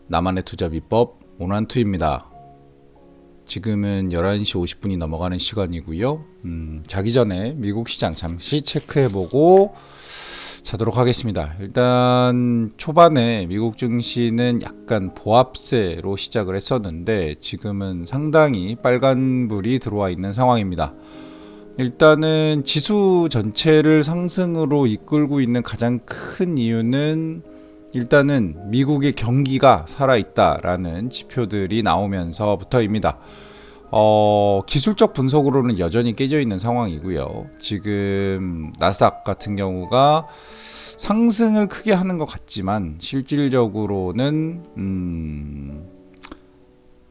나만의 투자 비법 모난투입니다. 지금은 11시 50분이 넘어가는 시간이고요. 자기 전에 미국 시장 잠시 체크해보고 자도록 하겠습니다. 일단 초반에 미국 증시는 약간 보합세로 시작을 했었는데 지금은 상당히 빨간불이 들어와 있는 상황입니다. 일단은 지수 전체를 상승으로 이끌고 있는 가장 큰 이유는 일단은 미국의 경기가 살아있다라는 지표들이 나오면서부터입니다. 기술적 분석으로는 여전히 깨져 있는 상황이고요. 지금 나스닥 같은 경우가 상승을 크게 하는 것 같지만 실질적으로는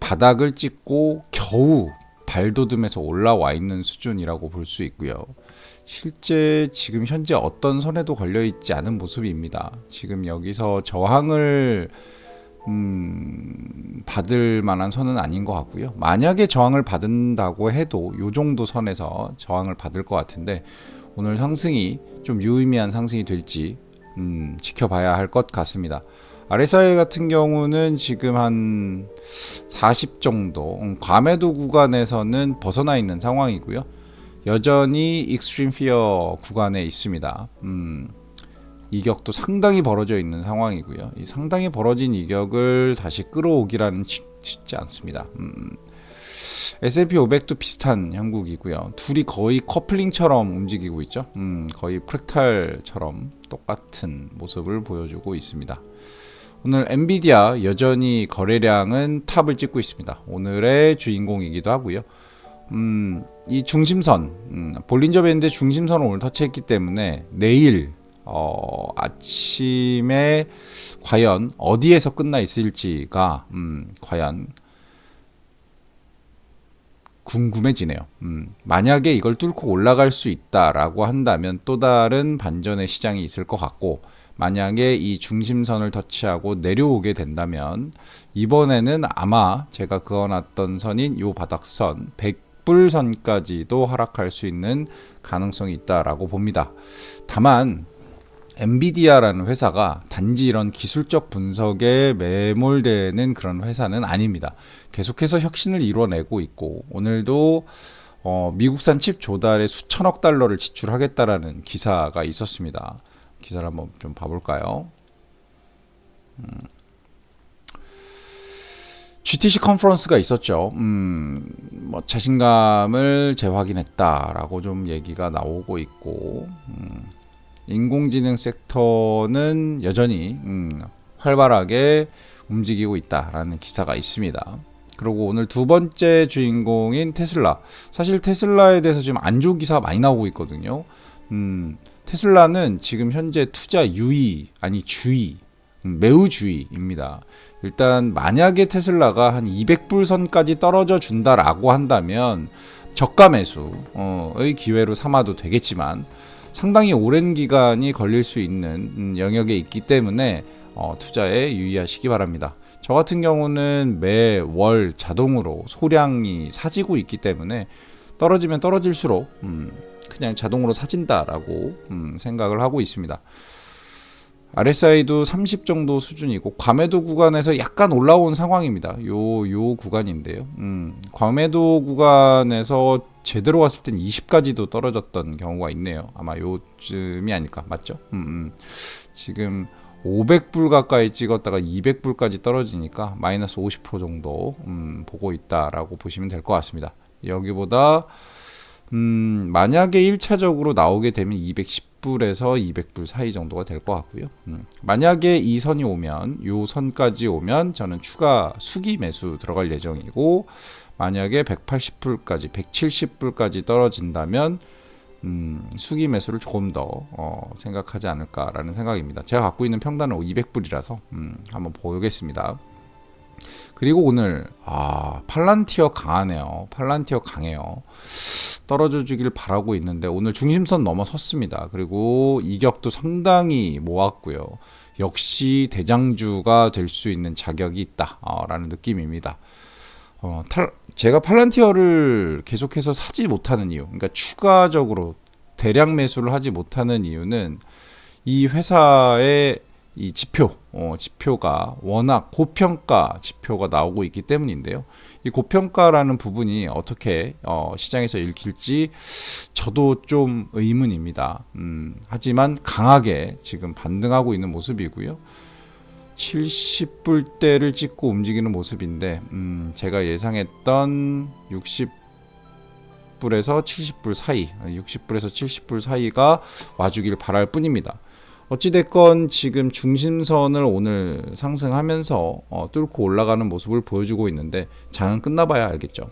바닥을 찍고 겨우 발돋움에서 올라와 있는 수준이라고 볼 수 있고요. 실제 지금 현재 어떤 선에도 걸려있지 않은 모습입니다. 지금 여기서 저항을 받을 만한 선은 아닌 것 같고요. 만약에 저항을 받는다고 해도 이 정도 선에서 저항을 받을 것 같은데 오늘 상승이 좀 유의미한 상승이 될지 지켜봐야 할 것 같습니다. RSI 같은 경우는 지금 한 40 정도 과매도 구간에서는 벗어나 있는 상황이고요. 여전히 익스트림 피어 구간에 있습니다. 이격도 상당히 벌어져 있는 상황이고요. 이 상당히 벌어진 이격을 다시 끌어오기라는 쉽지 않습니다. S&P 500도 비슷한 형국이고요. 둘이 거의 커플링처럼 움직이고 있죠. 거의 프랙탈처럼 똑같은 모습을 보여주고 있습니다. 오늘 엔비디아 여전히 거래량은 탑을 찍고 있습니다. 오늘의 주인공이기도 하고요. 이 중심선, 볼린저 밴드의 중심선을 오늘 터치했기 때문에 내일 아침에 과연 어디에서 끝나 있을지가 과연 궁금해지네요. 만약에 이걸 뚫고 올라갈 수 있다라고 한다면 또 다른 반전의 시장이 있을 것 같고, 만약에 이 중심선을 터치하고 내려오게 된다면 이번에는 아마 제가 그어놨던 선인 요 바닥선 100불선까지도 하락할 수 있는 가능성이 있다라고 봅니다. 다만 엔비디아라는 회사가 단지 이런 기술적 분석에 매몰되는 그런 회사는 아닙니다. 계속해서 혁신을 이뤄내고 있고 오늘도 미국산 칩 조달에 수천억 달러를 지출하겠다라는 기사가 있었습니다. 기사를 한번 좀 봐볼까요? GTC 컨퍼런스가 있었죠. 뭐 자신감을 재확인했다라고 좀 얘기가 나오고 있고, 인공지능 섹터는 여전히 활발하게 움직이고 있다라는 기사가 있습니다. 그리고 오늘 두 번째 주인공인 테슬라. 사실 테슬라에 대해서 지금 안 좋은 기사가 많이 나오고 있거든요. 테슬라는 지금 현재 투자 유의, 아니 주의, 매우 주의입니다. 일단 만약에 테슬라가 한 200불 선까지 떨어져 준다라고 한다면 저가 매수의 기회로 삼아도 되겠지만 상당히 오랜 기간이 걸릴 수 있는 영역에 있기 때문에 투자에 유의하시기 바랍니다. 저 같은 경우는 매월 자동으로 소량이 사지고 있기 때문에 떨어지면 떨어질수록 그냥 자동으로 사진다라고 생각을 하고 있습니다. RSI도 30 정도 수준이고 과매도 구간에서 약간 올라온 상황입니다. 요 구간인데요. 과매도 구간에서 제대로 왔을 땐 20까지도 떨어졌던 경우가 있네요. 아마 요쯤이 아닐까. 맞죠? 지금 500불 가까이 찍었다가 200불까지 떨어지니까 마이너스 50% 정도 보고 있다라고 보시면 될 것 같습니다. 여기보다 만약에 1차적으로 나오게 되면 210불에서 200불 사이 정도가 될 것 같고요. 만약에 이 선이 오면, 요 선까지 오면 저는 추가 수기 매수 들어갈 예정이고, 만약에 180불까지, 170불까지 떨어진다면 수기 매수를 조금 더 생각하지 않을까라는 생각입니다. 제가 갖고 있는 평단은 200불이라서 한번 보겠습니다. 그리고 오늘 팔란티어 강하네요. 팔란티어 강해요. 떨어져 주길 바라고 있는데 오늘 중심선 넘어섰습니다. 그리고 이격도 상당히 모았고요. 역시 대장주가 될 수 있는 자격이 있다라는 느낌입니다. 제가 팔란티어를 계속해서 사지 못하는 이유, 그러니까 추가적으로 대량 매수를 하지 못하는 이유는 이 회사의 이 지표가 워낙 고평가 지표가 나오고 있기 때문인데요. 이 고평가라는 부분이 어떻게 시장에서 읽힐지 저도 좀 의문입니다. 하지만 강하게 지금 반등하고 있는 모습이고요. 70불대를 찍고 움직이는 모습인데 제가 예상했던 60불에서 70불 사이, 60불에서 70불 사이가 와주길 바랄 뿐입니다. 어찌됐건 지금 중심선을 오늘 상승하면서 뚫고 올라가는 모습을 보여주고 있는데 장은 끝나봐야 알겠죠.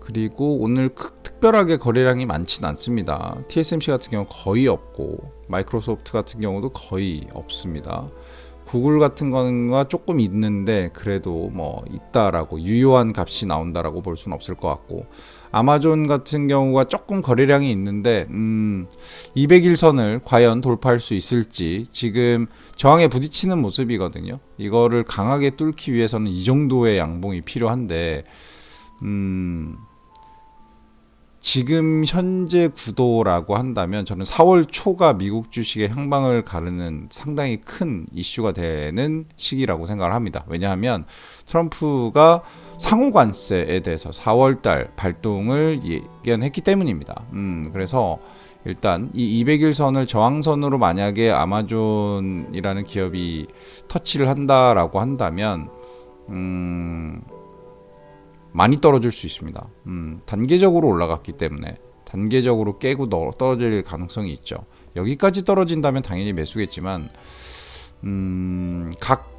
그리고 오늘 특별하게 거래량이 많지는 않습니다. TSMC 같은 경우 거의 없고 마이크로소프트 같은 경우도 거의 없습니다. 구글 같은 거는 조금 있는데 그래도 뭐 있다라고 유효한 값이 나온다라고 볼 수는 없을 것 같고, 아마존 같은 경우가 조금 거래량이 있는데 200일선을 과연 돌파할 수 있을지 지금 저항에 부딪히는 모습이거든요. 이거를 강하게 뚫기 위해서는 이 정도의 양봉이 필요한데 지금 현재 구도라고 한다면 저는 4월 초가 미국 주식의 향방을 가르는 상당히 큰 이슈가 되는 시기라고 생각을 합니다. 왜냐하면 트럼프가 상호관세에 대해서 4월달 발동을 예견했기 때문입니다. 그래서 일단 이 200일선을 저항선으로 만약에 아마존이라는 기업이 터치를 한다라고 한다면 많이 떨어질 수 있습니다. 단계적으로 올라갔기 때문에 단계적으로 깨고 떨어질 가능성이 있죠. 여기까지 떨어진다면 당연히 매수겠지만 각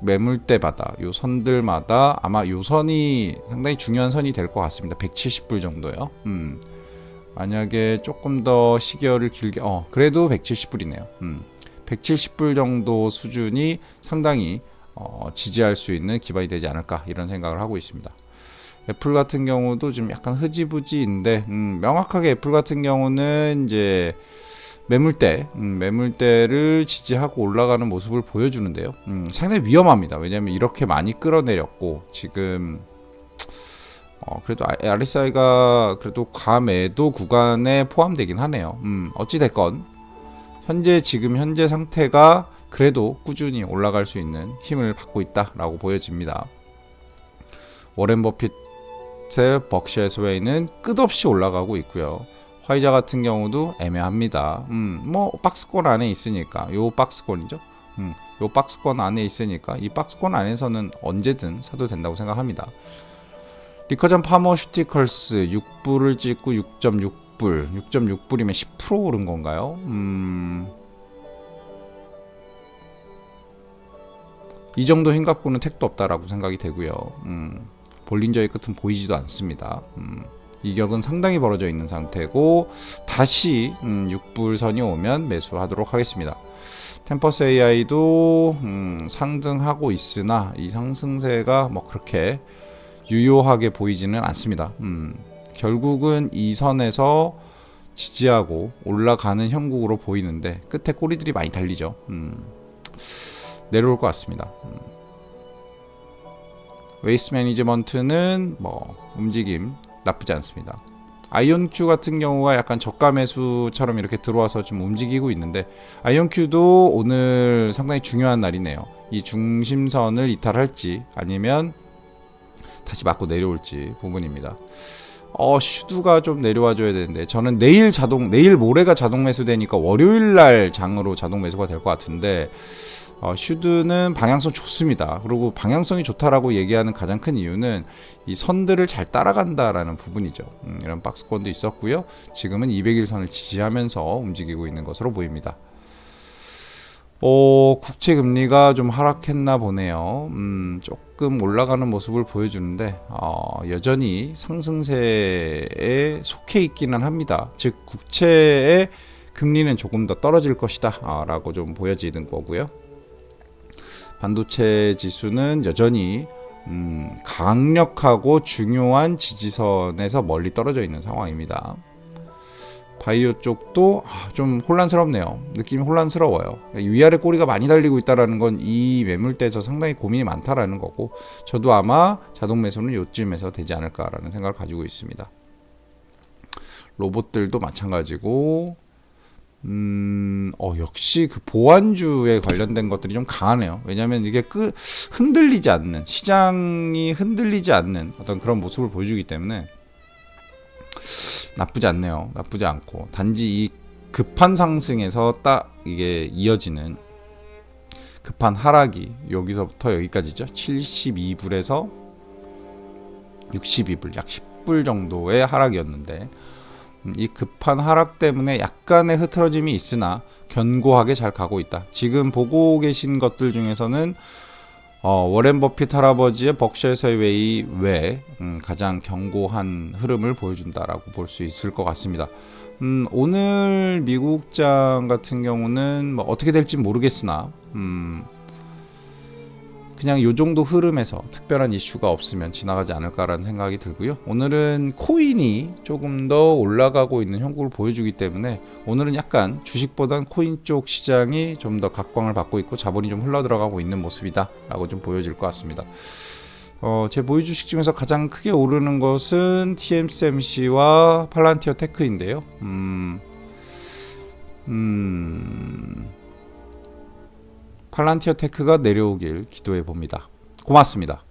매물대마다 요 선들마다 아마 요 선이 상당히 중요한 선이 될 것 같습니다. 170불 정도요. 만약에 조금 더 시계열을 길게 그래도 170불이네요. 170불 정도 수준이 상당히 지지할 수 있는 기반이 되지 않을까 이런 생각을 하고 있습니다. 애플 같은 경우도 좀 약간 흐지부지인데 명확하게 애플 같은 경우는 이제 매물대를 지지하고 올라가는 모습을 보여주는데요. 상당히 위험합니다. 왜냐하면 이렇게 많이 끌어내렸고 지금 그래도 RSI가 그래도 과매도 구간에 포함되긴 하네요. 어찌 됐건 지금 현재 상태가 그래도 꾸준히 올라갈 수 있는 힘을 받고 있다라고 보여집니다. 워렌 버핏의 버크셔 해서웨이는 끝없이 올라가고 있고요. 화이자 같은 경우도 애매합니다. 뭐 박스권 안에 있으니까 요 박스권이죠. 요 박스권 안에 있으니까 이 박스권 안에서는 언제든 사도 된다고 생각합니다. 리커전 파머슈티컬스 6불을 찍고 6.6불이면 10% 오른 건가요? 이 정도 힘 갖고는 택도 없다라고 생각이 되고요. 볼린저의 끝은 보이지도 않습니다. 이격은 상당히 벌어져 있는 상태고 다시 6불선이 오면 매수하도록 하겠습니다. 템퍼스 AI도 상승하고 있으나 이 상승세가 뭐 그렇게 유효하게 보이지는 않습니다. 결국은 이 선에서 지지하고 올라가는 형국으로 보이는데 끝에 꼬리들이 많이 달리죠. 내려올 것 같습니다. 웨이스 매니지먼트는 뭐 움직임 나쁘지 않습니다. 아이온큐 같은 경우가 약간 저가 매수처럼 이렇게 들어와서 좀 움직이고 있는데 아이온큐도 오늘 상당히 중요한 날이네요. 이 중심선을 이탈할지 아니면 다시 맞고 내려올지 부분입니다. 슈드가 좀 내려와 줘야 되는데 저는 내일 모레가 자동 매수되니까 월요일 날 장으로 자동 매수가 될 것 같은데 슈드는 방향성 좋습니다. 그리고 방향성이 좋다라고 얘기하는 가장 큰 이유는 이 선들을 잘 따라간다라는 부분이죠. 이런 박스권도 있었고요. 지금은 200일선을 지지하면서 움직이고 있는 것으로 보입니다. 국채 금리가 좀 하락했나 보네요. 조금 올라가는 모습을 보여주는데 여전히 상승세에 속해 있기는 합니다. 즉 국채의 금리는 조금 더 떨어질 것이다 라고 좀 보여지는 거고요. 반도체 지수는 여전히 강력하고 중요한 지지선에서 멀리 떨어져 있는 상황입니다. 바이오 쪽도 좀 혼란스럽네요. 느낌이 혼란스러워요. 위아래 꼬리가 많이 달리고 있다는 건 이 매물대에서 상당히 고민이 많다라는 거고 저도 아마 자동 매수는 요쯤에서 되지 않을까라는 생각을 가지고 있습니다. 로봇들도 마찬가지고 역시 그 보완주에 관련된 것들이 좀 강하네요. 왜냐하면 이게 흔들리지 않는, 시장이 흔들리지 않는 어떤 그런 모습을 보여주기 때문에 나쁘지 않네요. 나쁘지 않고, 단지 이 급한 상승에서 딱 이게 이어지는 급한 하락이 여기서부터 여기까지죠. 72불에서 62불, 약 10불 정도의 하락이었는데, 이 급한 하락 때문에 약간의 흐트러짐이 있으나 견고하게 잘 가고 있다. 지금 보고 계신 것들 중에서는 워렌 버핏 할아버지의 벅셔 세웨이 외에 가장 견고한 흐름을 보여준다라고 볼 수 있을 것 같습니다. 오늘 미국장 같은 경우는 뭐 어떻게 될지 모르겠으나 그냥 요 정도 흐름에서 특별한 이슈가 없으면 지나가지 않을까라는 생각이 들고요. 오늘은 코인이 조금 더 올라가고 있는 형국을 보여주기 때문에 오늘은 약간 주식보단 코인 쪽 시장이 좀 더 각광을 받고 있고 자본이 좀 흘러들어가고 있는 모습이다 라고 좀 보여질 것 같습니다. 제 보유 주식 중에서 가장 크게 오르는 것은 TSMC와 팔란티어 테크인데요. 팔란티어 테크가 내려오길 기도해 봅니다. 고맙습니다.